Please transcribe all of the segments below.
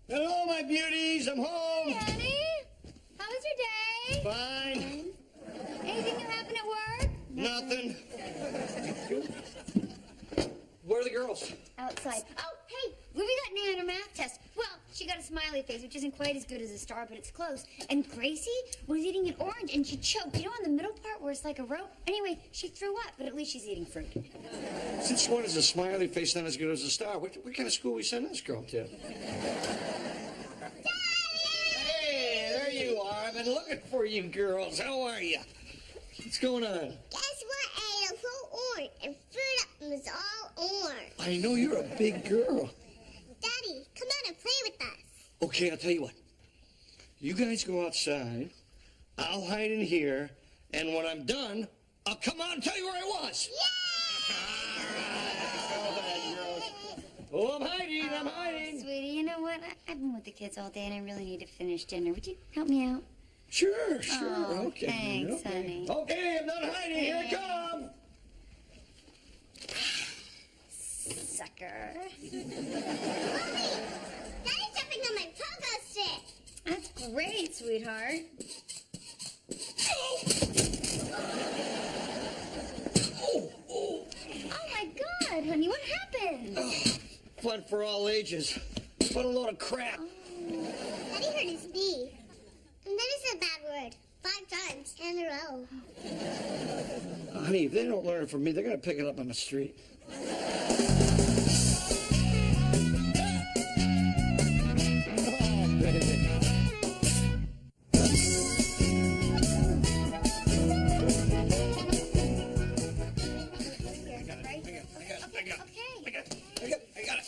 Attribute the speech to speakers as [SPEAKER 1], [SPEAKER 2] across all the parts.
[SPEAKER 1] Hello, my beauties. I'm home.
[SPEAKER 2] Daddy, how was your day?
[SPEAKER 1] Fine.
[SPEAKER 2] Anything new happen at work?
[SPEAKER 1] Nothing. Where are the girls?
[SPEAKER 2] Outside. Oh, hey, Ruby got an A on her math test. Well, she got a smiley face, which isn't quite as good as a star, but it's close. And Gracie was eating an orange, and she choked. You know, on the middle part where it's like a rope? Anyway, she threw up, but at least she's eating fruit.
[SPEAKER 1] Since when is a smiley face not as good as a star? What kind of school we send this girl to? Hey, there you are. I've been looking for you girls. How are you? What's going on?
[SPEAKER 3] Guess what? I ate a whole orange and threw it up and it was all orange.
[SPEAKER 1] I know you're a big girl.
[SPEAKER 3] Daddy, come on and play with us.
[SPEAKER 1] Okay, I'll tell you what. You guys go outside. I'll hide in here. And when I'm done, I'll come out and tell you where I was. Oh, I'm hiding. I'm hiding.
[SPEAKER 2] Sweetie, you know what? I've been with the kids all day, and I really need to finish dinner. Would you help me out?
[SPEAKER 1] Sure.
[SPEAKER 2] Oh,
[SPEAKER 1] Okay.
[SPEAKER 2] thanks,
[SPEAKER 1] okay.
[SPEAKER 2] honey.
[SPEAKER 1] Okay, I'm not hiding. Here I come.
[SPEAKER 2] Sucker.
[SPEAKER 3] Daddy's jumping on my pogo stick.
[SPEAKER 2] That's great, sweetheart.
[SPEAKER 1] Oh.
[SPEAKER 2] Oh, my God, honey, what happened?
[SPEAKER 1] Fun for all ages. What a load of crap.
[SPEAKER 3] Daddy hurt his knee. And then he said a bad word 5 times in a row.
[SPEAKER 1] Honey, if they don't learn it from me, they're going to pick it up on the street. I got it.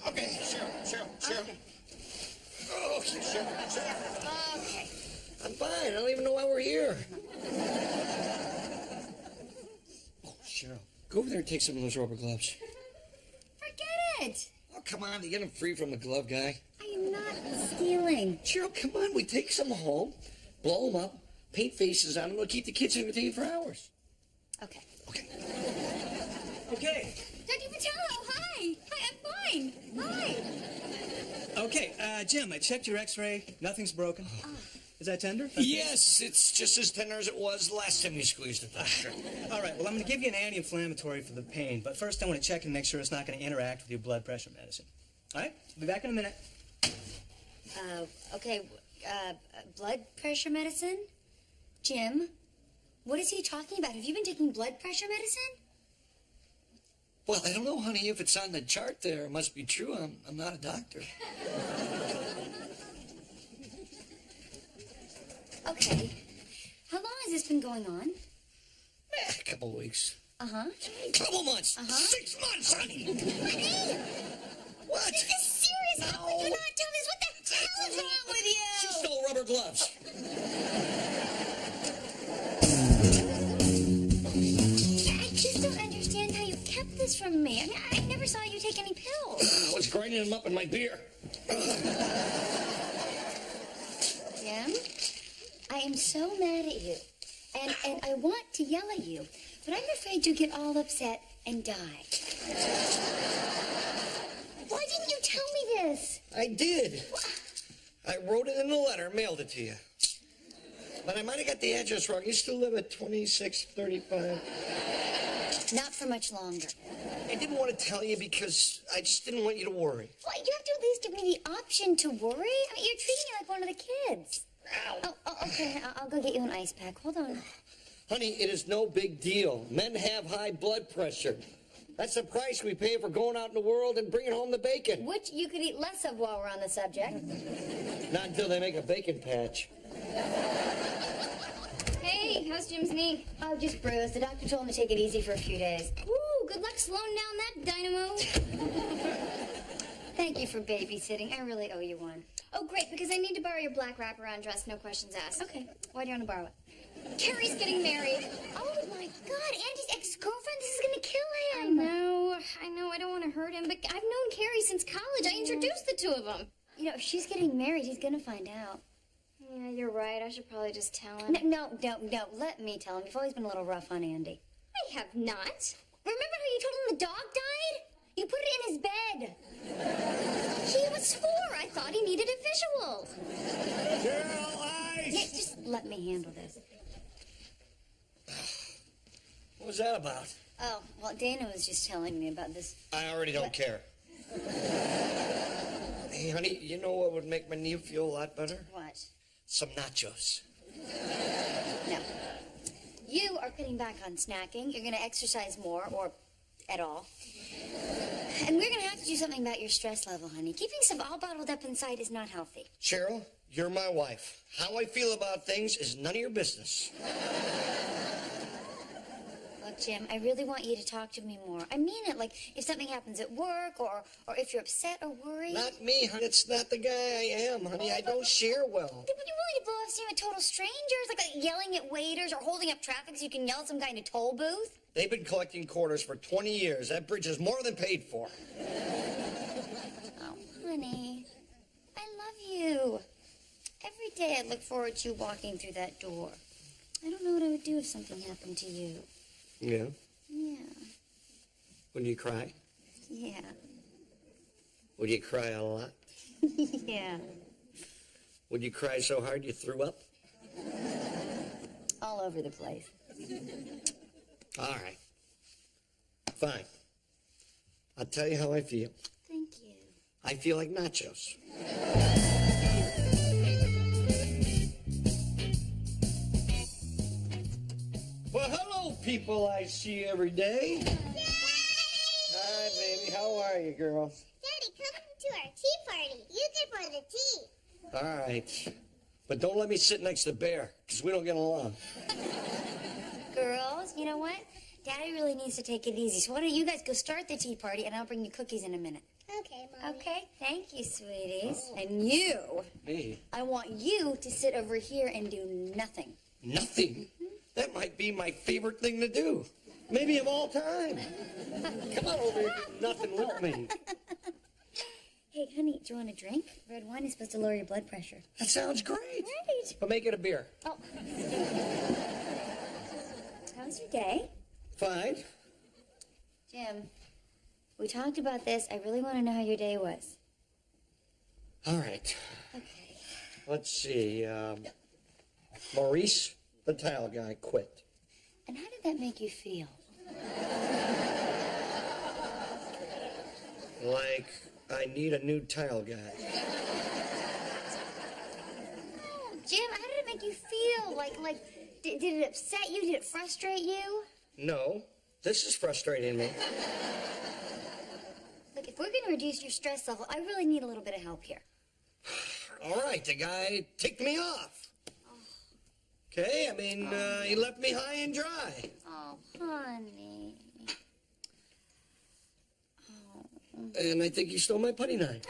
[SPEAKER 1] Okay, Cheryl. Okay, Cheryl.
[SPEAKER 2] Okay.
[SPEAKER 1] I'm fine. I don't even know why we're here. Oh, Cheryl, go over there and take some of those rubber gloves.
[SPEAKER 2] Forget it.
[SPEAKER 1] Oh, come on. You get them free from the glove guy.
[SPEAKER 2] I am not stealing.
[SPEAKER 1] Cheryl, come on. We take some home, blow them up, paint faces on them. We'll keep the kids entertained for hours.
[SPEAKER 2] Okay.
[SPEAKER 4] Okay.
[SPEAKER 2] Dr. Patello, hi. Hi, I'm fine. Hi.
[SPEAKER 4] Okay, Jim, I checked your x-ray. Nothing's broken. Is that tender? Okay.
[SPEAKER 1] Yes, it's just as tender as it was the last time you squeezed it, Doctor.
[SPEAKER 4] All right, well, I'm going to give you an anti-inflammatory for the pain, but first I want to check and make sure it's not going to interact with your blood pressure medicine. All right? I'll be back in a minute.
[SPEAKER 2] Okay, blood pressure medicine? Jim, what is he talking about? Have you been taking blood pressure medicine?
[SPEAKER 1] Well, I don't know, honey. If it's on the chart there, it must be true. I'm not a doctor.
[SPEAKER 2] Okay. How long has this been going on?
[SPEAKER 1] A couple of weeks.
[SPEAKER 2] Uh-huh.
[SPEAKER 1] A couple months. 6 months, honey. What?
[SPEAKER 2] This is serious. How could you not tell this? What the hell is wrong with you?
[SPEAKER 1] She stole rubber gloves.
[SPEAKER 2] I just don't understand how you kept this from me. I mean, I never saw you take any pills.
[SPEAKER 1] I was grinding them up in my beer.
[SPEAKER 2] Jim, I am so mad at you. And I want to yell at you, but I'm afraid you'll get all upset and die. Why didn't you tell me this?
[SPEAKER 1] I did. I wrote it in the letter, mailed it to you. But I might have got the address wrong. You still live at 2635?
[SPEAKER 2] Not for much longer.
[SPEAKER 1] I didn't want to tell you because I just didn't want you to worry.
[SPEAKER 2] Well, you have to at least give me the option to worry. I mean, you're treating me like one of the kids.
[SPEAKER 1] Ow.
[SPEAKER 2] Oh, okay. I'll go get you an ice pack. Hold on.
[SPEAKER 1] Honey, it is no big deal. Men have high blood pressure. That's the price we pay for going out in the world and bringing home the bacon.
[SPEAKER 2] Which you could eat less of while we're on the subject.
[SPEAKER 1] Not until they make a bacon patch.
[SPEAKER 2] Hey, how's Jim's knee? Oh, just bruised. The doctor told him to take it easy for a few days. Woo, good luck slowing down that dynamo. Thank you for babysitting. I really owe you one. Oh, great, because I need to borrow your black wraparound dress, no questions asked. Okay, why do you want to borrow it? Carrie's getting married. Oh, my God, Andy's ex-girlfriend. This is going to kill him. I know. I don't want to hurt him, but I've known Carrie since college. I introduced the two of them. You know, if she's getting married, he's going to find out. Yeah, you're right. I should probably just tell him. No. Let me tell him. You've always been a little rough on Andy. I have not. Remember how you told him the dog died? You put it in his bed. He was 4. I thought he needed a visual.
[SPEAKER 1] Girl, ice!
[SPEAKER 2] Yeah, just let me handle this.
[SPEAKER 1] What was that about?
[SPEAKER 2] Oh, well, Dana was just telling me about this.
[SPEAKER 1] I already don't care. Hey, honey, you know what would make my knee feel a lot better?
[SPEAKER 2] What?
[SPEAKER 1] Some nachos.
[SPEAKER 2] No. You are cutting back on snacking. You're going to exercise more, or at all. And we're going to have to do something about your stress level, honey. Keeping stuff all bottled up inside is not healthy.
[SPEAKER 1] Cheryl, you're my wife. How I feel about things is none of your business.
[SPEAKER 2] Look, Jim, I really want you to talk to me more. I mean it, like if something happens at work or if you're upset or worried.
[SPEAKER 1] Not me, honey. It's not the guy I am, honey. I don't share well.
[SPEAKER 2] Would you willing to blow off steam at total strangers? Like yelling at waiters or holding up traffic so you can yell at some guy in a toll booth?
[SPEAKER 1] They've been collecting quarters for 20 years. That bridge is more than paid for.
[SPEAKER 2] Oh, honey, I love you. Every day I look forward to you walking through that door. I don't know what I would do if something happened to you.
[SPEAKER 1] Yeah?
[SPEAKER 2] Yeah.
[SPEAKER 1] Would you cry?
[SPEAKER 2] Yeah.
[SPEAKER 1] Would you cry a lot?
[SPEAKER 2] Yeah.
[SPEAKER 1] Would you cry so hard you threw up?
[SPEAKER 2] All over the place.
[SPEAKER 1] All right. Fine. I'll tell you how I feel.
[SPEAKER 2] Thank you.
[SPEAKER 1] I feel like nachos. Well, hello, people I see every day. Hi, baby. How are you, girls?
[SPEAKER 3] Daddy, come to our tea party. You can pour the tea.
[SPEAKER 1] All right. But don't let me sit next to Bear, because we don't get along.
[SPEAKER 2] Girls, you know what? Daddy really needs to take it easy. So why don't you guys go start the tea party, and I'll bring you cookies in a minute.
[SPEAKER 3] Okay, Mommy.
[SPEAKER 2] Okay? Thank you, sweeties. Oh. And you,
[SPEAKER 1] Me?
[SPEAKER 2] I want you to sit over here and do nothing.
[SPEAKER 1] Nothing? That might be my favorite thing to do. Maybe of all time. Come on over here and do nothing with me.
[SPEAKER 2] Hey, honey, do you want a drink? Red wine is supposed to lower your blood pressure.
[SPEAKER 1] That sounds great.
[SPEAKER 2] Right.
[SPEAKER 1] But make it a beer.
[SPEAKER 2] Oh. How was your day?
[SPEAKER 1] Fine.
[SPEAKER 2] Jim, we talked about this. I really want to know how your day was.
[SPEAKER 1] All right.
[SPEAKER 2] Okay.
[SPEAKER 1] Let's see. Maurice, the tile guy, quit.
[SPEAKER 2] And how did that make you feel?
[SPEAKER 1] Like I need a new tile guy.
[SPEAKER 2] Oh, Jim, how did it make you feel? Did it upset you? Did it frustrate you?
[SPEAKER 1] No, this is frustrating me.
[SPEAKER 2] Look, if we're going to reduce your stress level, I really need a little bit of help here.
[SPEAKER 1] All right, the guy ticked me off. Okay, I mean, he left me high and dry.
[SPEAKER 2] Oh, honey.
[SPEAKER 1] And I think he stole my putty knife.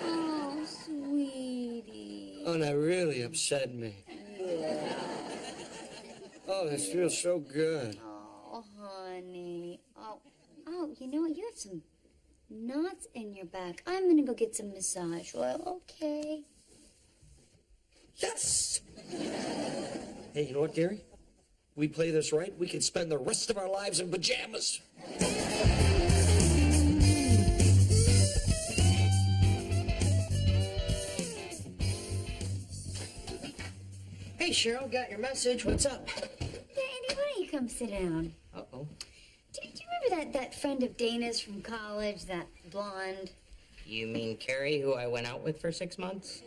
[SPEAKER 2] Oh, sweetie.
[SPEAKER 1] Oh, and that really upset me.
[SPEAKER 2] Yeah.
[SPEAKER 1] Oh, this feels so good.
[SPEAKER 2] Oh, honey. Oh, you know what? You have some knots in your back. I'm going to go get some massage oil, okay?
[SPEAKER 1] Yes! Hey, you know what, Gary? We play this right, we can spend the rest of our lives in pajamas.
[SPEAKER 4] Hey, Cheryl, got your message. What's up?
[SPEAKER 2] Yeah, Andy, why don't you come sit down?
[SPEAKER 4] Uh-oh.
[SPEAKER 2] Do you remember that friend of Dana's from college, that blonde?
[SPEAKER 5] You mean Carrie, who I went out with for 6 months?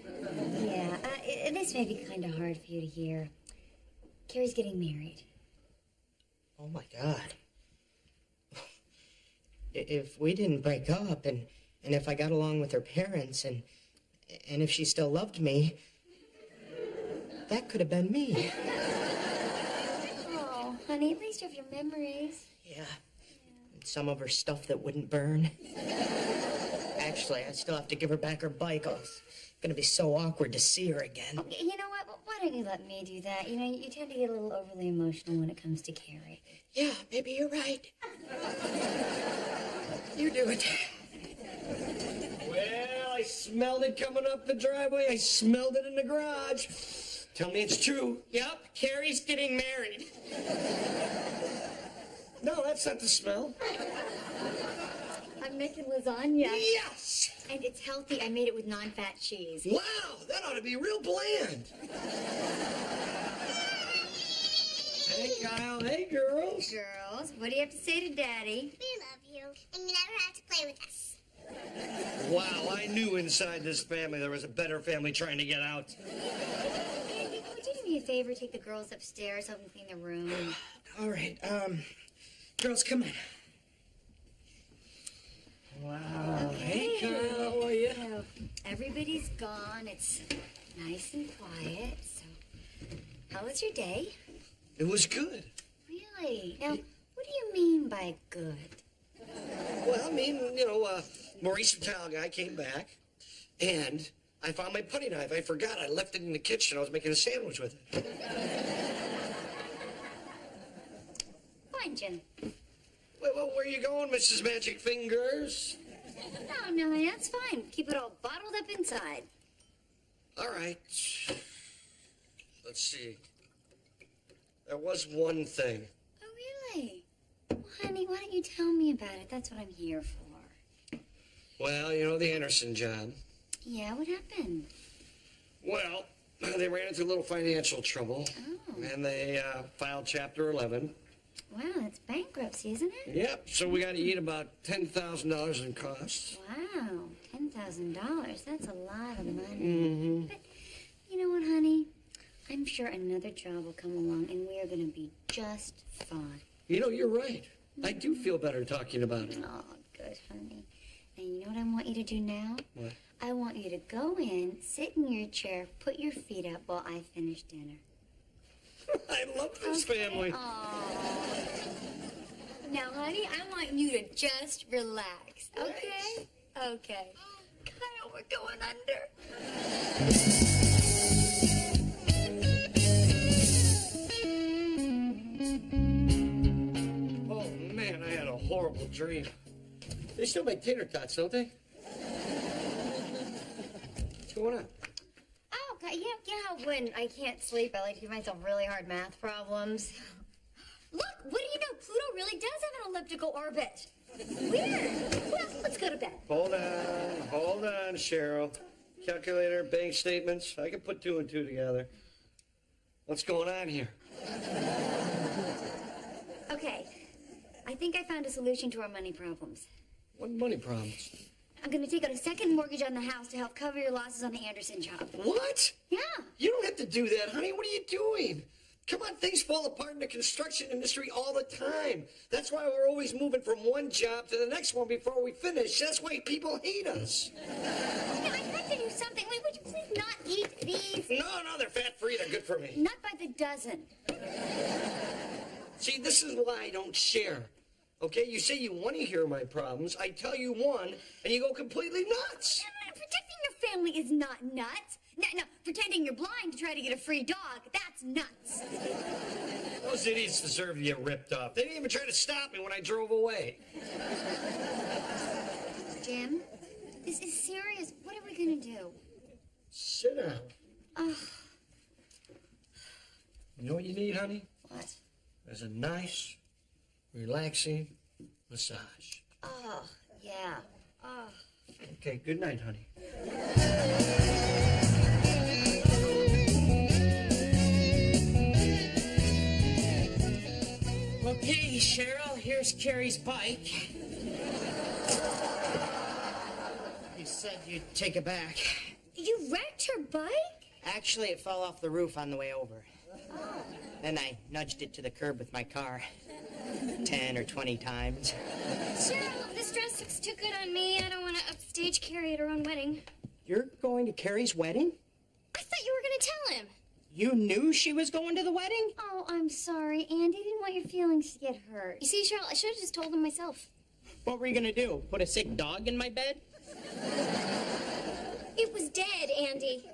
[SPEAKER 2] Yeah, this may be kind of hard for you to hear. Carrie's getting married.
[SPEAKER 5] Oh, my God. If we didn't break up, and if I got along with her parents, and if she still loved me, that could have been me.
[SPEAKER 2] Oh, honey, at least you have your memories.
[SPEAKER 5] Yeah. And some of her stuff that wouldn't burn. Actually, I still have to give her back her bike. Oh, it's gonna be so awkward to see her again.
[SPEAKER 2] Okay, you know what? Why don't you let me do that? You know, you tend to get a little overly emotional when it comes to Carrie.
[SPEAKER 5] Yeah, maybe you're right. You do it.
[SPEAKER 1] Well, I smelled it coming up the driveway. I smelled it in the garage. Tell me it's true.
[SPEAKER 5] Yep, Carrie's getting married.
[SPEAKER 1] No, that's not the smell.
[SPEAKER 2] I'm making lasagna.
[SPEAKER 1] Yes!
[SPEAKER 2] And it's healthy. I made it with non-fat cheese.
[SPEAKER 1] Wow, that ought to be real bland. Hey, Kyle. Hey, girls.
[SPEAKER 2] Girls, what do you have to say to Daddy?
[SPEAKER 3] We love you, and you never have to play with us.
[SPEAKER 1] Wow, I knew inside this family there was a better family trying to get out.
[SPEAKER 2] Andy, would you do me a favor? Take the girls upstairs, help them clean their room.
[SPEAKER 5] All right, girls, come on.
[SPEAKER 1] Wow. Hey, Kyle. How are you?
[SPEAKER 2] So, everybody's gone. It's nice and quiet. So, how was your day?
[SPEAKER 1] It was good.
[SPEAKER 2] Really? Now, what do you mean by good?
[SPEAKER 1] Well, I mean, Maurice the towel guy came back, and I found my putty knife. I forgot. I left it in the kitchen. I was making a sandwich with it.
[SPEAKER 2] Fine, Jim.
[SPEAKER 1] Well, where are you going, Mrs. Magic Fingers?
[SPEAKER 2] No, that's fine. Keep it all bottled up inside.
[SPEAKER 1] All right. Let's see. There was one thing.
[SPEAKER 2] Oh, really? Well, honey, why don't you tell me about it? That's what I'm here for.
[SPEAKER 1] Well, the Anderson job.
[SPEAKER 2] Yeah, what happened?
[SPEAKER 1] Well, they ran into a little financial trouble.
[SPEAKER 2] Oh.
[SPEAKER 1] And they filed Chapter 11.
[SPEAKER 2] Wow, that's bankruptcy, isn't it?
[SPEAKER 1] Yep, so we got to eat about $10,000 in costs.
[SPEAKER 2] Wow, $10,000. That's a lot of money.
[SPEAKER 1] Mm-hmm.
[SPEAKER 2] But you know what, honey? I'm sure another job will come along, and we are going to be just fine.
[SPEAKER 1] You're right. I do feel better talking about it.
[SPEAKER 2] Oh, good, honey. And you know what I want you to do now?
[SPEAKER 1] What?
[SPEAKER 2] I want you to go in, sit in your chair, put your feet up while I finish dinner.
[SPEAKER 1] I love this family.
[SPEAKER 2] Aww. Now, honey, I want you to just relax, okay? Okay. Kyle, we're going under.
[SPEAKER 1] Oh, man, I had a horrible dream. They still make tater tots, don't they? What's going on?
[SPEAKER 2] Oh, God, you know how when I can't sleep, I like to give myself really hard math problems? Look, what do you know? Pluto really does have an elliptical orbit. Weird. Well, let's go to bed.
[SPEAKER 1] Hold on, Cheryl. Calculator, bank statements. I can put 2 and 2 together. What's going on here?
[SPEAKER 2] Okay, I think I found a solution to our money problems.
[SPEAKER 1] What money problems?
[SPEAKER 2] I'm going to take out a second mortgage on the house to help cover your losses on the Anderson job.
[SPEAKER 1] What?
[SPEAKER 2] Yeah.
[SPEAKER 1] You don't have to do that, honey. What are you doing? Come on, things fall apart in the construction industry all the time. That's why we're always moving from one job to the next one before we finish. That's why people hate us.
[SPEAKER 2] Now, I have to do something. Wait, would you please not eat these?
[SPEAKER 1] No, they're fat-free. They're good for me.
[SPEAKER 2] Not by the dozen.
[SPEAKER 1] See, this is why I don't share. Okay, you say you want to hear my problems. I tell you one, and you go completely nuts.
[SPEAKER 2] Protecting your family is not nuts. No, pretending you're blind to try to get a free dog, that's nuts.
[SPEAKER 1] Those idiots deserve to get ripped off. They didn't even try to stop me when I drove away.
[SPEAKER 2] Jim, this is serious. What are we going to do?
[SPEAKER 1] Sit down.
[SPEAKER 2] Oh.
[SPEAKER 1] You know what you need, honey?
[SPEAKER 2] What?
[SPEAKER 1] There's a nice, relaxing massage.
[SPEAKER 2] Oh, yeah. Oh.
[SPEAKER 1] Okay, good night, honey.
[SPEAKER 5] Okay, Cheryl, here's Carrie's bike. You said you'd take it back.
[SPEAKER 2] You wrecked her bike?
[SPEAKER 5] Actually, it fell off the roof on the way over. Then I nudged it to the curb with my car 10 or 20 times.
[SPEAKER 2] Cheryl, this dress looks too good on me. I don't want to upstage Carrie at her own wedding.
[SPEAKER 5] You're going to Carrie's wedding?
[SPEAKER 2] I thought you were going to tell him.
[SPEAKER 5] You knew she was going to the wedding?
[SPEAKER 2] Oh, I'm sorry, Andy. I didn't want your feelings to get hurt. You see, Cheryl, I should have just told him myself.
[SPEAKER 5] What were you going to do? Put a sick dog in my bed?
[SPEAKER 2] It was dead, Andy.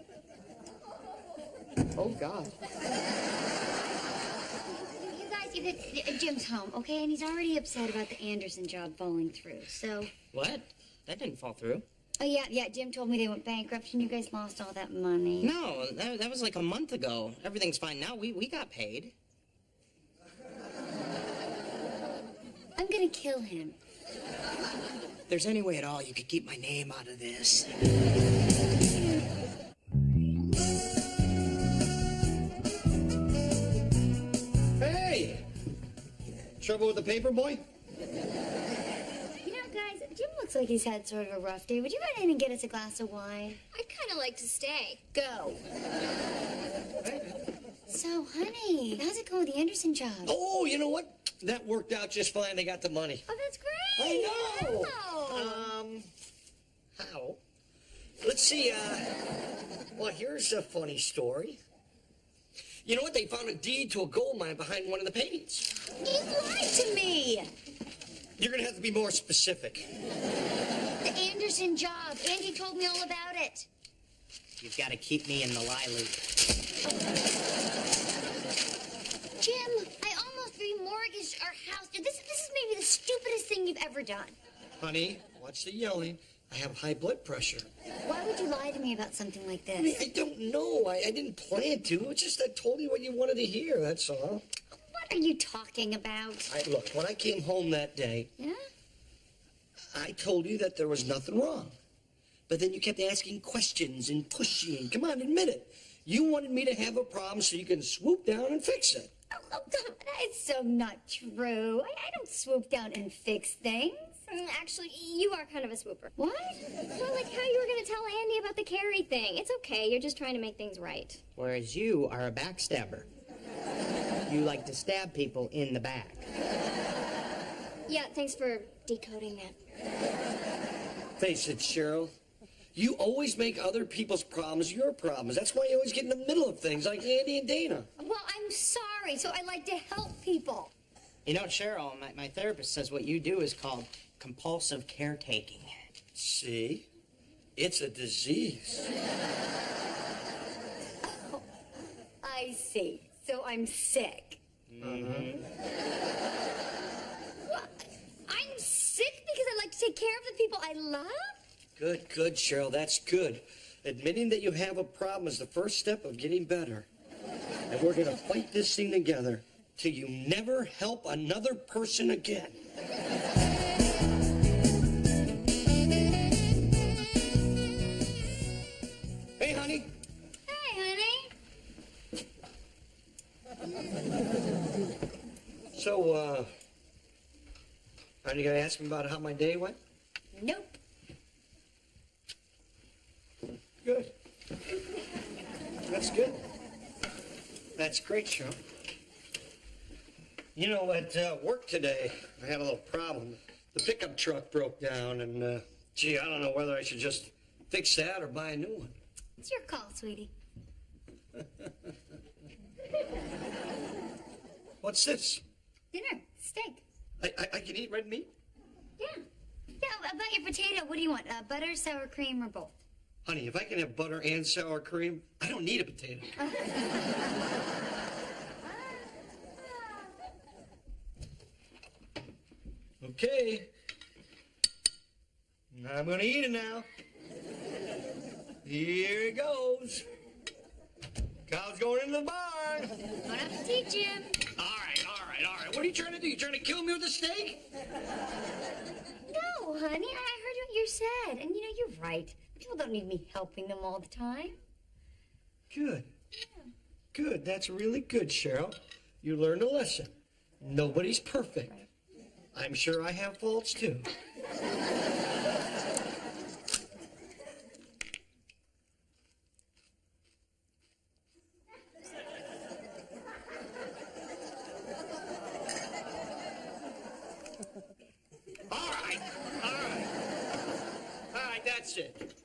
[SPEAKER 5] Oh, God.
[SPEAKER 2] You guys, Jim's home, okay? And he's already upset about the Anderson job falling through, so...
[SPEAKER 5] What? That didn't fall through.
[SPEAKER 2] Oh, yeah, Jim told me they went bankrupt and you guys lost all that money.
[SPEAKER 5] No, that was like a month ago. Everything's fine now. We got paid.
[SPEAKER 2] I'm gonna kill him.
[SPEAKER 5] there's any way at all you could keep my name out of this.
[SPEAKER 1] Hey! Trouble with the paper boy?
[SPEAKER 2] You know, guys, Jim looks like he's had sort of a rough day. Would you run in and get us a glass of wine?
[SPEAKER 6] I'd kind of like to stay.
[SPEAKER 2] Go. So, honey, how's it going with the Anderson job?
[SPEAKER 1] Oh, you know what? That worked out just fine. They got the money.
[SPEAKER 2] Oh, that's great.
[SPEAKER 1] I know.
[SPEAKER 2] Oh.
[SPEAKER 1] How? Let's see, well, here's a funny story. You know what? They found a deed to a gold mine behind one of the paintings.
[SPEAKER 2] You lied to me.
[SPEAKER 1] You're gonna have to be more specific.
[SPEAKER 2] The Anderson job. Andy told me all about it.
[SPEAKER 5] You've got to keep me in the lie loop.
[SPEAKER 2] Jim, I almost remortgaged our house. This is maybe the stupidest thing you've ever done.
[SPEAKER 1] Honey, watch the yelling. I have high blood pressure.
[SPEAKER 2] Why would you lie to me about something like this?
[SPEAKER 1] I mean, I don't know. I didn't plan to. It's just I told you what you wanted to hear, that's all.
[SPEAKER 2] What are you talking about?
[SPEAKER 1] Look, when I came home that day,
[SPEAKER 2] Yeah?
[SPEAKER 1] I told you that there was nothing wrong. But then you kept asking questions and pushing. Come on, admit it. You wanted me to have a problem so you can swoop down and fix it.
[SPEAKER 2] Oh, it's so not true. I don't swoop down and fix things.
[SPEAKER 6] Actually, you are kind of a swooper.
[SPEAKER 2] What?
[SPEAKER 6] Well, like how you were going to tell Andy about the Carrie thing. It's okay. You're just trying to make things right.
[SPEAKER 5] Whereas you are a backstabber. You like to stab people in the back.
[SPEAKER 6] Yeah, thanks for decoding that.
[SPEAKER 1] Face it, Cheryl. You always make other people's problems your problems. That's why you always get in the middle of things like Andy and Dana.
[SPEAKER 2] Well, I'm sorry. So I like to help people.
[SPEAKER 5] You know, Cheryl, my therapist says what you do is called compulsive caretaking.
[SPEAKER 1] See? It's a disease.
[SPEAKER 2] Oh, I see. So I'm sick.
[SPEAKER 1] Mm-hmm.
[SPEAKER 2] Well, I'm sick because I like to take care of the people I love?
[SPEAKER 1] Good, Cheryl. That's good. Admitting that you have a problem is the first step of getting better. And we're going to fight this thing together till you never help another person again. Hey, honey.
[SPEAKER 2] Hey, honey.
[SPEAKER 1] So, aren't you going to ask me about how my day went?
[SPEAKER 2] Nope.
[SPEAKER 1] Good. That's good. That's great, Cheryl. You know, at work today, I had a little problem. The pickup truck broke down, and, gee, I don't know whether I should just fix that or buy a new one.
[SPEAKER 2] It's your call, sweetie.
[SPEAKER 1] What's this?
[SPEAKER 2] Dinner. Steak.
[SPEAKER 1] I can eat red meat?
[SPEAKER 2] Yeah. Yeah, about your potato, what do you want? Butter, sour cream, or both?
[SPEAKER 1] Honey, if I can have butter and sour cream, I don't need a potato. Okay. I'm gonna eat it now. Here it goes. Cow's going into the barn.
[SPEAKER 2] Bon appetit, Jim.
[SPEAKER 1] All right. What are you trying to do? You trying to kill me with a steak?
[SPEAKER 2] No, honey, I heard what you said. And, you know, you're right. People don't need me helping them all the time.
[SPEAKER 1] Good. Good. That's really good, Cheryl. You learned a lesson. Nobody's perfect. I'm sure I have faults, too. All right, that's it.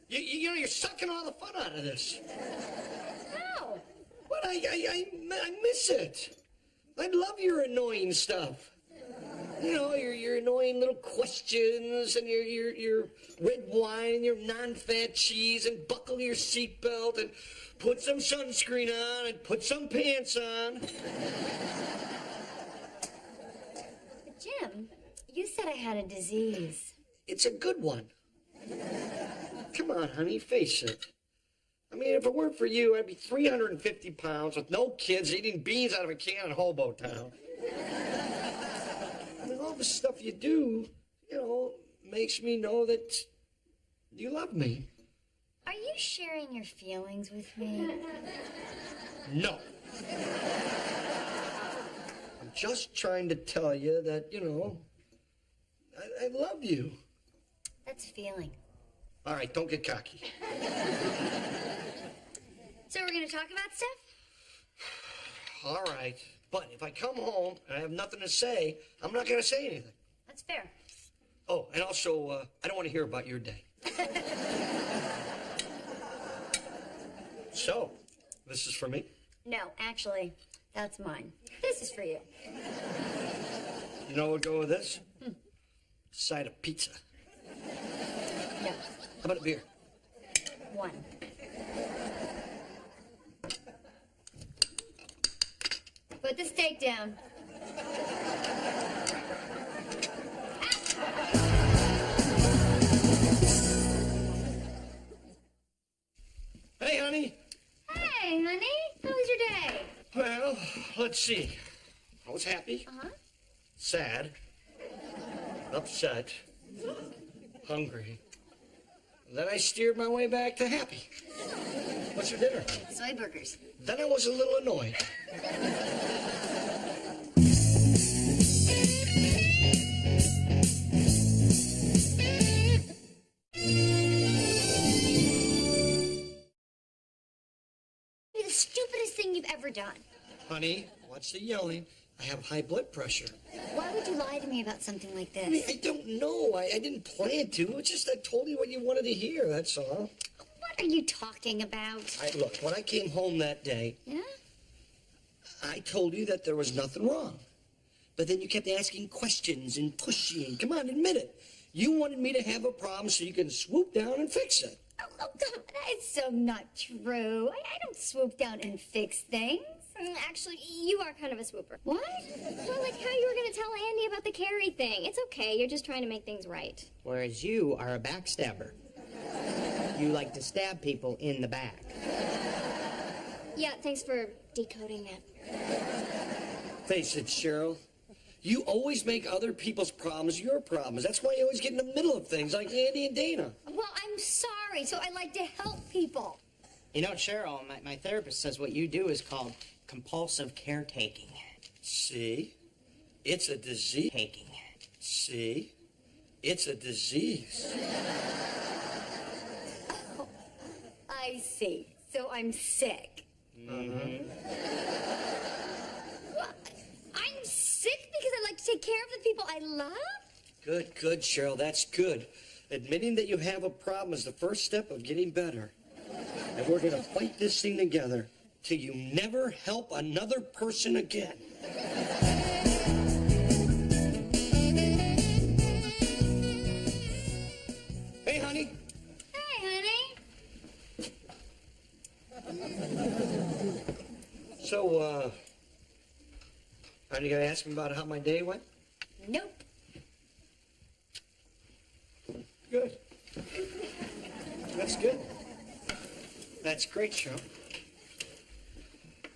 [SPEAKER 1] You know, you're sucking all the fun out of this.
[SPEAKER 2] No.
[SPEAKER 1] But I miss it. I love your annoying stuff. You know, your annoying little questions and your red wine and your non-fat cheese and buckle your seatbelt and put some sunscreen on and put some pants on.
[SPEAKER 2] But, Jim, you said I had a disease.
[SPEAKER 1] It's a good one. Come on, honey, face it. I mean, if it weren't for you, I'd be 350 pounds with no kids eating beans out of a can in Hobo Town. I mean, all the stuff you do, you know, makes me know that you love me.
[SPEAKER 2] Are you sharing your feelings with me?
[SPEAKER 1] No. I'm just trying to tell you that, I love you.
[SPEAKER 2] That's a feeling.
[SPEAKER 1] All right, don't get cocky.
[SPEAKER 2] So we're gonna talk about stuff?
[SPEAKER 1] All right, but if I come home and I have nothing to say, I'm not going to say anything.
[SPEAKER 2] That's fair.
[SPEAKER 1] Oh, and also, I don't want to hear about your day. So, this is for me?
[SPEAKER 2] No, actually, that's mine. This is for you.
[SPEAKER 1] You know what would go with this? Side of pizza.
[SPEAKER 2] No,
[SPEAKER 1] How about a beer?
[SPEAKER 2] one. Put the steak down.
[SPEAKER 1] Hey, honey.
[SPEAKER 2] Hey, honey. How was your day?
[SPEAKER 1] Well, let's see. I was happy, sad, upset, hungry. Then I steered my way back to happy. What's for dinner?
[SPEAKER 2] Soy burgers.
[SPEAKER 1] Then I was a little annoyed.
[SPEAKER 2] The stupidest thing you've ever done.
[SPEAKER 1] Honey, watch the yelling. I have high blood pressure.
[SPEAKER 2] Why would you lie to me about something like
[SPEAKER 1] I mean,
[SPEAKER 2] this?
[SPEAKER 1] I don't know. I didn't plan to. It's just I told you what you wanted to hear, that's all.
[SPEAKER 2] What are you talking about?
[SPEAKER 1] Look, when I came home that day,
[SPEAKER 2] Yeah?
[SPEAKER 1] I told you that there was nothing wrong. But then you kept asking questions and pushing. Come on, admit it. You wanted me to have a problem so you can swoop down and fix it.
[SPEAKER 2] Oh, God, that's so not true. I don't swoop down and fix things.
[SPEAKER 6] Actually, you are kind of a swooper.
[SPEAKER 2] What?
[SPEAKER 6] Well, like how you were going to tell Andy about the Carrie thing. It's okay. You're just trying to make things right.
[SPEAKER 5] Whereas you are a backstabber. You like to stab people in the back.
[SPEAKER 6] Yeah, thanks for decoding that.
[SPEAKER 1] Face it, Cheryl. You always make other people's problems your problems. That's why you always get in the middle of things like Andy and Dana.
[SPEAKER 2] Well, I'm sorry. So I like to help people.
[SPEAKER 5] You know, Cheryl, my therapist says what you do is called compulsive caretaking.
[SPEAKER 1] See? It's a disease.
[SPEAKER 5] Taking.
[SPEAKER 1] See? It's a disease.
[SPEAKER 2] Oh, I see. So I'm sick.
[SPEAKER 1] Mm-hmm.
[SPEAKER 2] What? I'm sick because I like to take care of the people I love?
[SPEAKER 1] Good, Cheryl. That's good. Admitting that you have a problem is the first step of getting better. And we're going to fight this thing together till you never help another person again. Hey, honey.
[SPEAKER 2] Hey, honey.
[SPEAKER 1] So, are you going to ask me about how my day went?
[SPEAKER 2] Nope.
[SPEAKER 1] Good. That's good. That's great, Cheryl.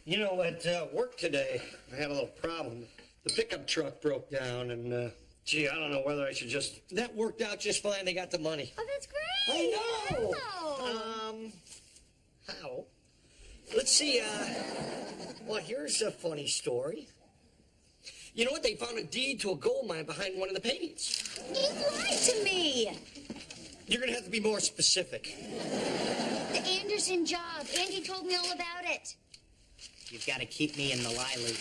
[SPEAKER 1] You know, at work today, I had a little problem. The pickup truck broke down, and, gee, I don't know whether I should just... That worked out just fine. They got the money.
[SPEAKER 2] Oh, that's great.
[SPEAKER 1] I know.
[SPEAKER 2] Oh.
[SPEAKER 1] How? Let's see, well, here's a funny story. You know what? They found a deed to a gold mine behind one of the paintings.
[SPEAKER 2] He lied to me.
[SPEAKER 1] You're going to have to be more specific.
[SPEAKER 2] The Anderson job. Andy told me all about it.
[SPEAKER 5] You've got to keep me in the lie loop.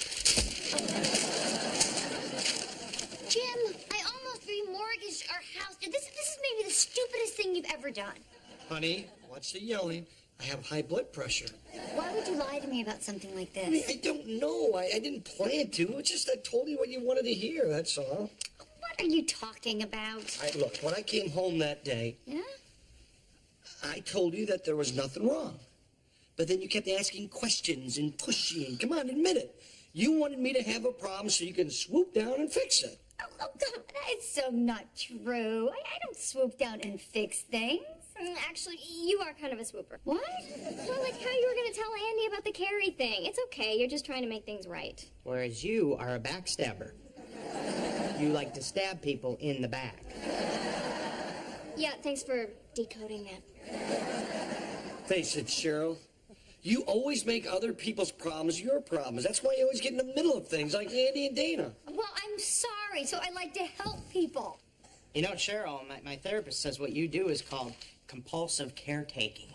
[SPEAKER 2] Jim, I almost remortgaged our house. This is maybe the stupidest thing you've ever done.
[SPEAKER 1] Honey, watch the yelling. I have high blood pressure.
[SPEAKER 2] Why would you lie to me about something like
[SPEAKER 1] I mean,
[SPEAKER 2] this?
[SPEAKER 1] I don't know. I didn't plan to. It's just I told you what you wanted to hear, that's all.
[SPEAKER 2] What are you talking about?
[SPEAKER 1] Look, when I came home that day,
[SPEAKER 2] Yeah?
[SPEAKER 1] I told you that there was nothing wrong. But then you kept asking questions and pushing. Come on, admit it. You wanted me to have a problem so you can swoop down and fix it.
[SPEAKER 2] Oh, God, that's so not true. I don't swoop down and fix things.
[SPEAKER 6] Actually, you are kind of a swooper.
[SPEAKER 2] What?
[SPEAKER 6] Well, like how you were going to tell Andy about the Carrie thing. It's okay. You're just trying to make things right.
[SPEAKER 5] Whereas you are a backstabber. You like to stab people in the back.
[SPEAKER 6] Yeah, thanks for decoding that.
[SPEAKER 1] Face it, Cheryl. You always make other people's problems your problems. That's why you always get in the middle of things like Andy and Dana.
[SPEAKER 6] Well, I'm sorry. So I like to help people.
[SPEAKER 5] You know, Cheryl, my therapist says what you do is called compulsive caretaking.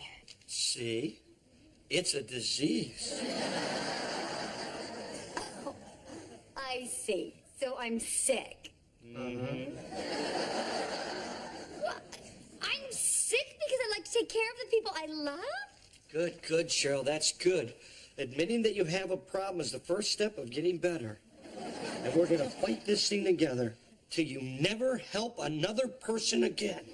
[SPEAKER 1] See? It's a disease.
[SPEAKER 6] Oh, I see. So I'm sick.
[SPEAKER 1] Mm-hmm.
[SPEAKER 6] Well, I'm sick because I like to take care of the people I love?
[SPEAKER 1] Good, Cheryl. That's good. Admitting that you have a problem is the first step of getting better. And we're going to fight this thing together till you never help another person again.